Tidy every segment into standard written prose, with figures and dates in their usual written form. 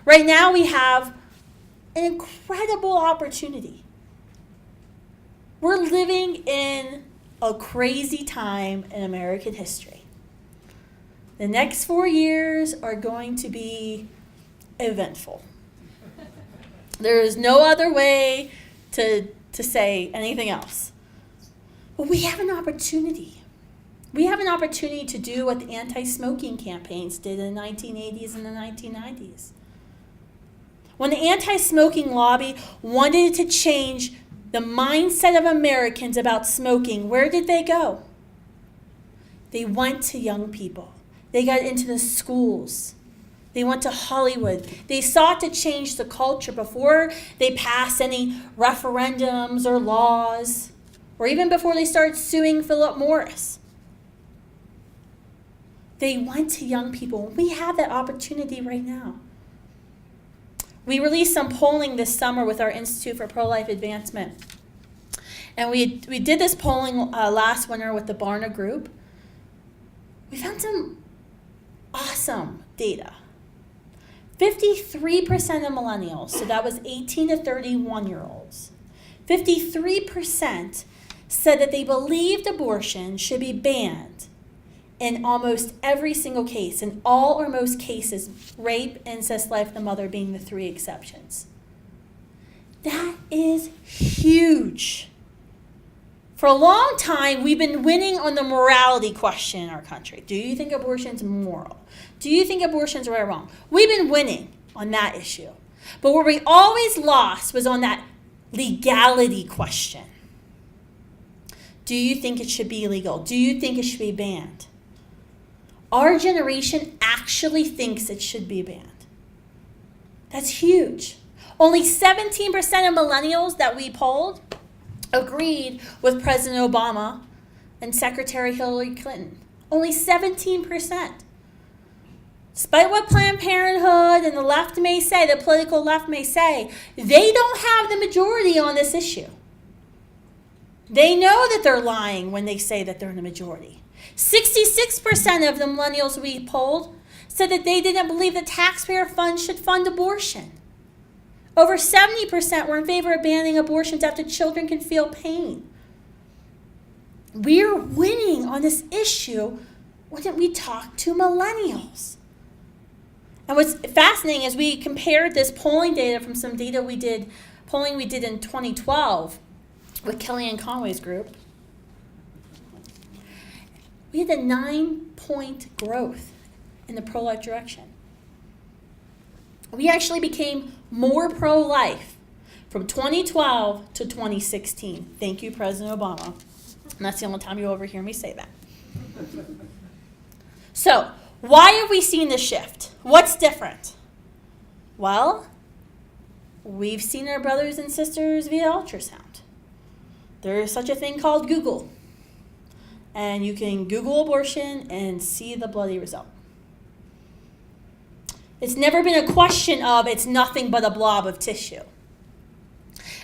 Right now we have an incredible opportunity. We're living in a crazy time in American history. The next 4 years are going to be eventful. There is no other way to say anything else. But we have an opportunity. We have an opportunity to do what the anti-smoking campaigns did in the 1980s and the 1990s. When the anti-smoking lobby wanted to change the mindset of Americans about smoking, where did they go? They went to young people. They got into the schools. They went to Hollywood. They sought to change the culture before they passed any referendums or laws, or even before they started suing Philip Morris. They went to young people. We have that opportunity right now. We released some polling this summer with our Institute for Pro-Life Advancement. And we did this polling last winter with the Barna Group. We found some awesome data. 53% of millennials, so that was 18 to 31-year-olds, 53% said that they believed abortion should be banned in almost every single case, in all or most cases, rape, incest, life of the mother being the 3 exceptions. That is huge. For a long time, we've been winning on the morality question in our country. Do you think abortion's moral? Do you think abortion's right or wrong? We've been winning on that issue. But where we always lost was on that legality question. Do you think it should be illegal? Do you think it should be banned? Our generation actually thinks it should be banned. That's huge. Only 17% of millennials that we polled agreed with President Obama and Secretary Hillary Clinton. Only 17%. Despite what Planned Parenthood and the left may say, the political left may say, they don't have the majority on this issue. They know that they're lying when they say that they're in the majority. 66% of the millennials we polled said that they didn't believe the taxpayer funds should fund abortion. Over 70% were in favor of banning abortions after children can feel pain. We're winning on this issue when we talk to millennials. And what's fascinating is we compared this polling data from some data polling we did in 2012 with Kellyanne Conway's group. We had a 9-point growth in the pro-life direction. We actually became more pro-life from 2012 to 2016. Thank you, President Obama. And that's the only time you'll ever hear me say that. So, why have we seen this shift? What's different? Well, we've seen our brothers and sisters via ultrasound. There's such a thing called Google. And you can Google abortion and see the bloody result. It's never been a question of it's nothing but a blob of tissue.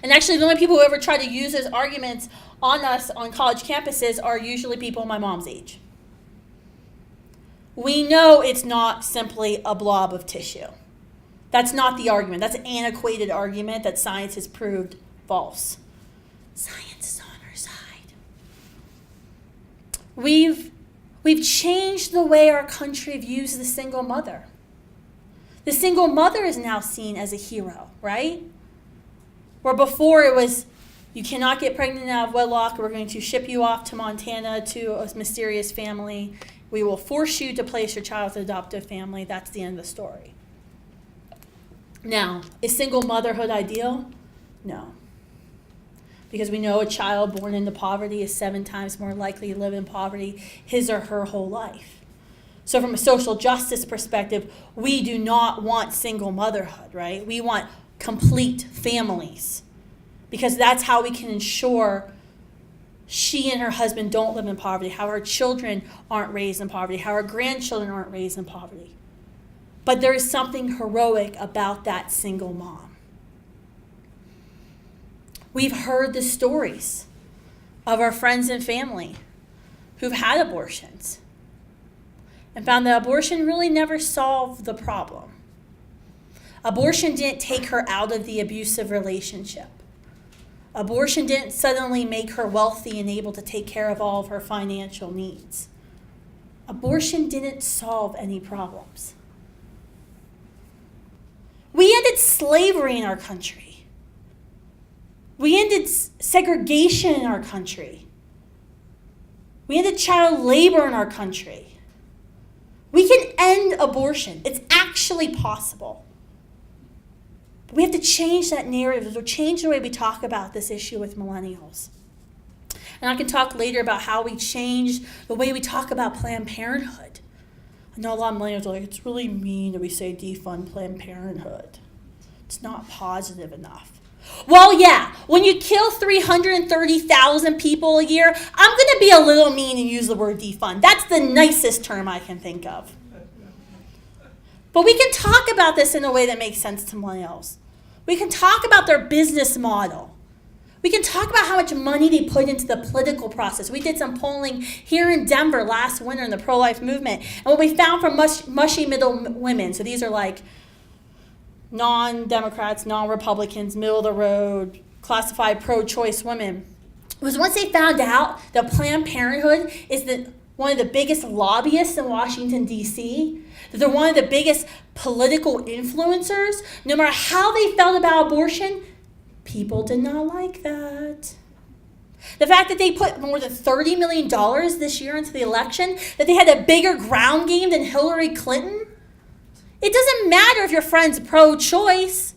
And actually, the only people who ever try to use those arguments on us on college campuses are usually people my mom's age. We know it's not simply a blob of tissue. That's not the argument. That's an antiquated argument that science has proved false. Science is on our side. We've changed the way our country views the single mother. The single mother is now seen as a hero, right? Where before it was, you cannot get pregnant out of wedlock, we're going to ship you off to Montana to a mysterious family. We will force you to place your child with an adoptive family. That's the end of the story. Now, is single motherhood ideal? No. Because we know a child born into poverty is 7 times more likely to live in poverty his or her whole life. So from a social justice perspective, we do not want single motherhood, right? We want complete families. Because that's how we can ensure she and her husband don't live in poverty, how her children aren't raised in poverty, how her grandchildren aren't raised in poverty. But there is something heroic about that single mom. We've heard the stories of our friends and family who've had abortions and found that abortion really never solved the problem. Abortion didn't take her out of the abusive relationship. Abortion didn't suddenly make her wealthy and able to take care of all of her financial needs. Abortion didn't solve any problems. We ended slavery in our country. We ended segregation in our country. We ended child labor in our country. We can end abortion. It's actually possible. But we have to change that narrative, or change the way we talk about this issue with millennials. And I can talk later about how we changed the way we talk about Planned Parenthood. I know a lot of millennials are like, it's really mean that we say defund Planned Parenthood. It's not positive enough. Well, yeah, when you kill 330,000 people a year, I'm going to be a little mean and use the word defund. That's the nicest term I can think of. But we can talk about this in a way that makes sense to millennials. We can talk about their business model. We can talk about how much money they put into the political process. We did some polling here in Denver last winter in the pro-life movement. And what we found from mushy middle women, so these are like non-Democrats, non-Republicans, middle of the road, classified pro-choice women, was once they found out that Planned Parenthood is one of the biggest lobbyists in Washington, D.C., that they're one of the biggest political influencers, no matter how they felt about abortion, people did not like that. The fact that they put more than $30 million this year into the election, that they had a bigger ground game than Hillary Clinton, it doesn't matter if your friend's pro-choice.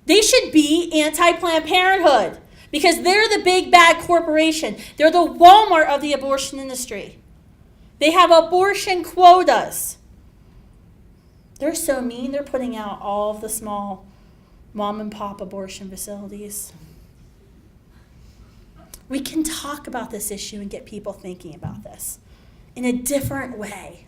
They should be anti-Planned Parenthood because they're the big bad corporation. They're the Walmart of the abortion industry. They have abortion quotas. They're so mean, they're putting out all of the small mom and pop abortion facilities. We can talk about this issue and get people thinking about this in a different way.